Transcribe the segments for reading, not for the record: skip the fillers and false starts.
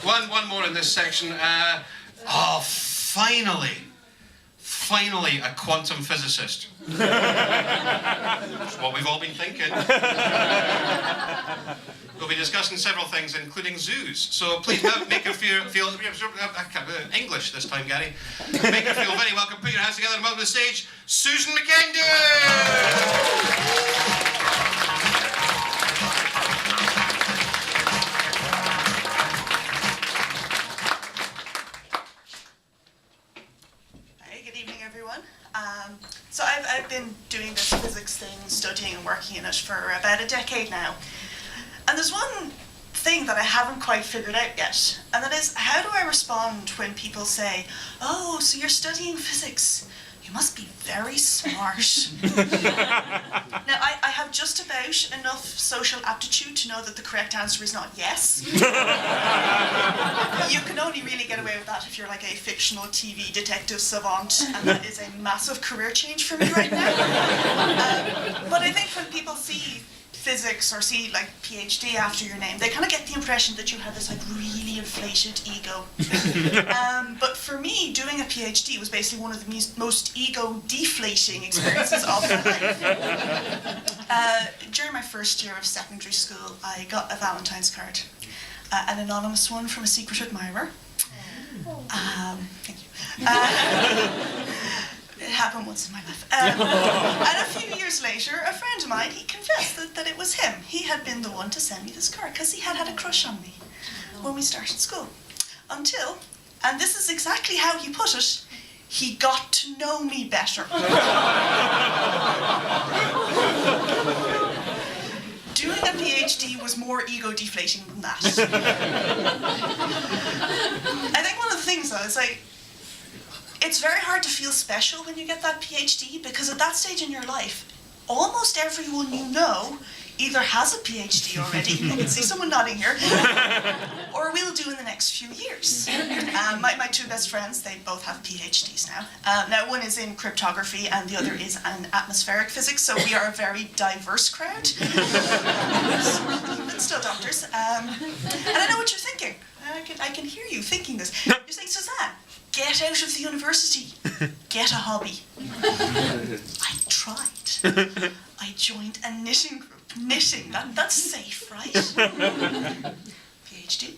One more in this section. Finally, a quantum physicist. That's what we've all been thinking. We'll be discussing several things, including zoos. So please make her feel English this time, Gary. Make her feel very welcome. Put your hands together and welcome to the stage, Suzanne McEndoo! So I've been doing this physics thing, studying and working in it for about a decade now. And there's one thing that I haven't quite figured out yet, and that is, how do I respond when people say, "Oh, so you're studying physics. You must be very smart." Now, I have just about enough social aptitude to know that the correct answer is not yes. You can only really get away with that if you're like a fictional TV detective savant, and that is a massive career change for me right now. But I think when people see physics or see like PhD after your name, they kind of get the impression that you have this like really inflated ego. But for me, doing a PhD was basically one of the most ego-deflating experiences of my life. During my first year of secondary school, I got a Valentine's card, an anonymous one from a secret admirer. Thank you. It happened once in my life. And a few years later, a friend of mine, he confessed that it was him. He had been the one to send me this card because he had a crush on me when we started school. Until, and this is exactly how he put it, he got to know me better. Doing a PhD was more ego-deflating than that. I think one of the things, though, is like, it's very hard to feel special when you get that PhD, because at that stage in your life, almost everyone you know either has a PhD already, I can see someone nodding here, or will do in the next few years. My two best friends, they both have PhDs now. Now one is in cryptography and the other is in atmospheric physics, so we are a very diverse crowd. But still doctors. And I know what you're thinking. I can hear you thinking this. You're saying, Suzanne, get out of the university. Get a hobby. I tried. I joined a knitting group. Knitting, that's safe, right? PhD?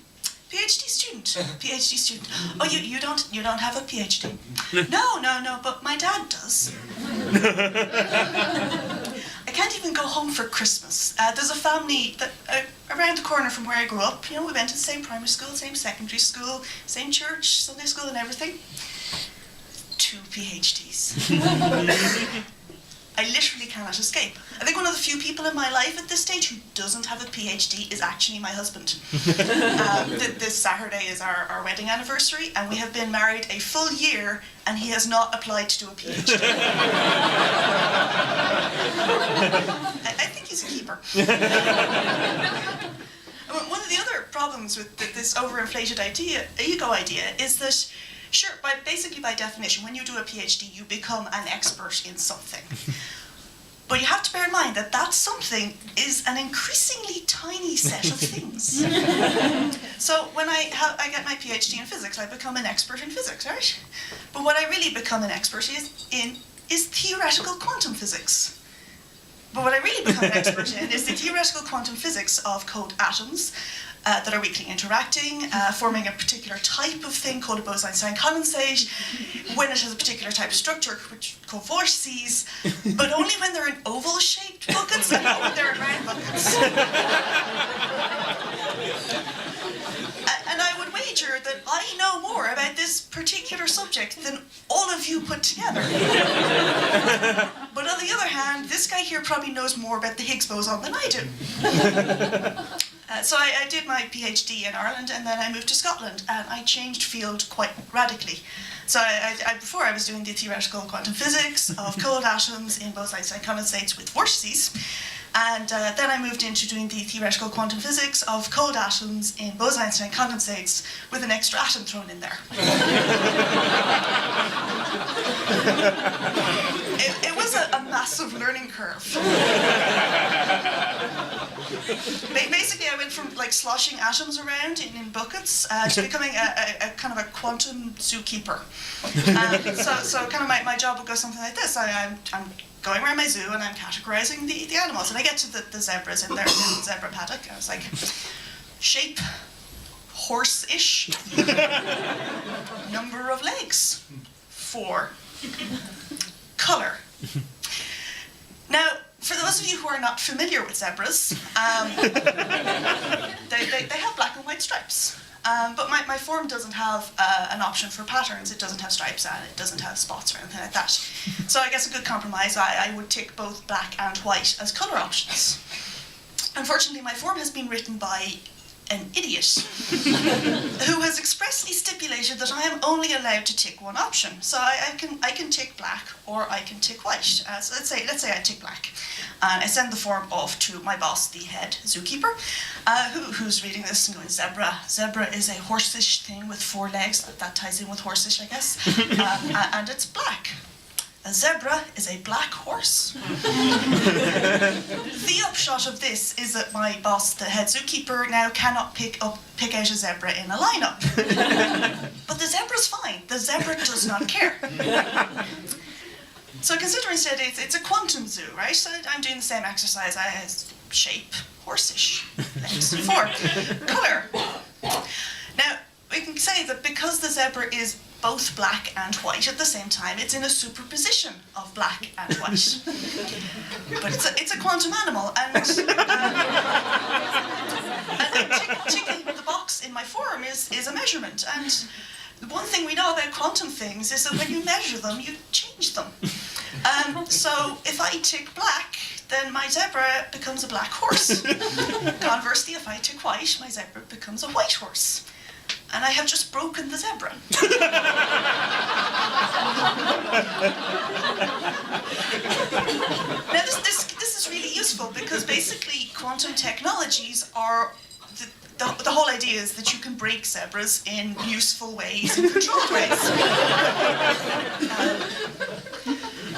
PhD student. PhD student. Oh, you don't have a PhD? No, but my dad does. I can't even go home for Christmas. There's a family that around the corner from where I grew up. You know, we went to the same primary school, same secondary school, same church, Sunday school and everything. 2 PhDs. I literally cannot escape. I think one of the few people in my life at this stage who doesn't have a PhD is actually my husband. This Saturday is our wedding anniversary, and we have been married a full year, and he has not applied to do a PhD. I think he's a keeper. One of the other problems with this overinflated ego idea is that, sure, basically by definition, when you do a PhD, you become an expert in something. But you have to bear in mind that that something is an increasingly tiny set of things. So when I get my PhD in physics, I become an expert in physics, right? But what I really become an expert in is theoretical quantum physics. But what I really become an expert in is the theoretical quantum physics of cold atoms, that are weakly interacting, forming a particular type of thing called a Bose-Einstein condensate, when it has a particular type of structure, which we call vortices, but only when they're in oval-shaped buckets and not when they're in round buckets. And I would wager that I know more about this particular subject than all of you put together. But on the other hand, this guy here probably knows more about the Higgs boson than I do. So I did my PhD in Ireland, and then I moved to Scotland, and I changed field quite radically. So before I was doing the theoretical quantum physics of cold atoms in Bose-Einstein condensates with vortices, and then I moved into doing the theoretical quantum physics of cold atoms in Bose-Einstein condensates with an extra atom thrown in there. It was a massive learning curve. Basically, I went from like sloshing atoms around in buckets to becoming a kind of a quantum zookeeper. So kind of my job would go something like this. I'm going around my zoo and I'm categorizing the animals. And I get to the zebras in their zebra paddock. I was like, shape, horse-ish. Number of legs, 4. Color. Now, for those of you who are not familiar with zebras, they have black and white stripes. But my form doesn't have an option for patterns. It doesn't have stripes and it doesn't have spots or anything like that. So I guess a good compromise, I would tick both black and white as colour options. Unfortunately, my form has been written by an idiot who has expressly stipulated that I am only allowed to tick one option. So I can tick black or I can tick white. So let's say I tick black. And I send the form off to my boss, the head zookeeper, who's reading this and going, Zebra is a horse-ish thing with 4 legs. That ties in with horse-ish, I guess. And it's black. A zebra is a black horse. The upshot of this is that my boss, the head zookeeper, now cannot pick out a zebra in a lineup. But the zebra's fine. The zebra does not care. So consider instead it's a quantum zoo, right? So I'm doing the same exercise. I have shape, horse-ish, legs, 4. Colour. Now, we can say that because the zebra is both black and white at the same time, it's in a superposition of black and white. But it's a quantum animal, and ticking the box in my form is a measurement. And one thing we know about quantum things is that when you measure them, you change them. So if I tick black, then my zebra becomes a black horse. Conversely, if I tick white, my zebra becomes a white horse. And I have just broken the zebra. Now this is really useful because basically quantum technologies are the whole idea is that you can break zebras in useful ways and controlled ways.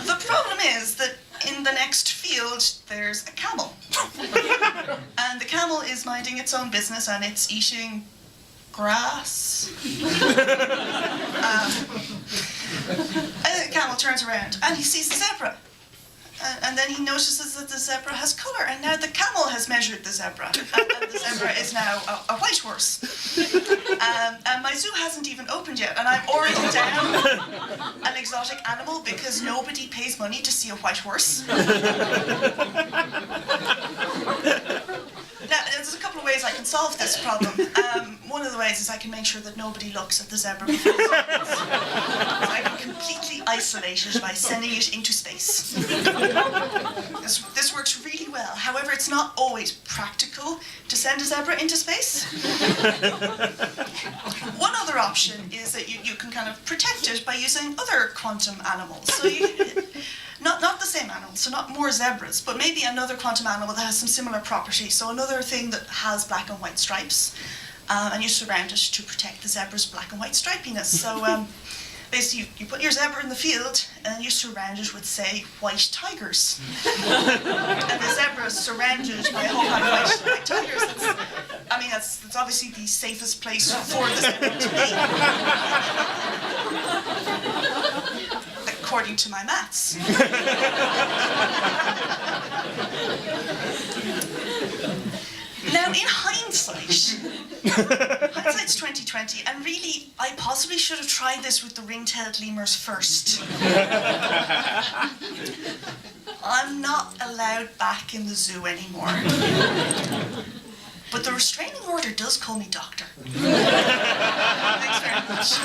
The problem is that in the next field there's a camel. And the camel is minding its own business and it's eating grass. And the camel turns around and he sees the zebra. And then he notices that the zebra has colour, and now the camel has measured the zebra, and the zebra is now a white horse. And my zoo hasn't even opened yet, and I'm already down an exotic animal because nobody pays money to see a white horse. Now, there's a couple of ways I can solve this problem. One of the ways is I can make sure that nobody looks at the zebra before it opens. So I can completely isolate it by sending it into space. This works really well. However, it's not always practical to send a zebra into space. One other option is that you can kind of protect it by using other quantum animals. So not the same animal, so not more zebras, but maybe another quantum animal that has some similar properties. So another thing that has black and white stripes, and you surround it to protect the zebra's black and white stripiness. So basically you put your zebra in the field and you surround it with, say, white tigers. And the zebra is surrounded by a whole lot of white tigers. That's obviously the safest place for the zebra to be. According to my maths. Now, in hindsight's 2020, and really, I possibly should have tried this with the ring-tailed lemurs first. I'm not allowed back in the zoo anymore. But the restraining order does call me doctor. Thanks very much.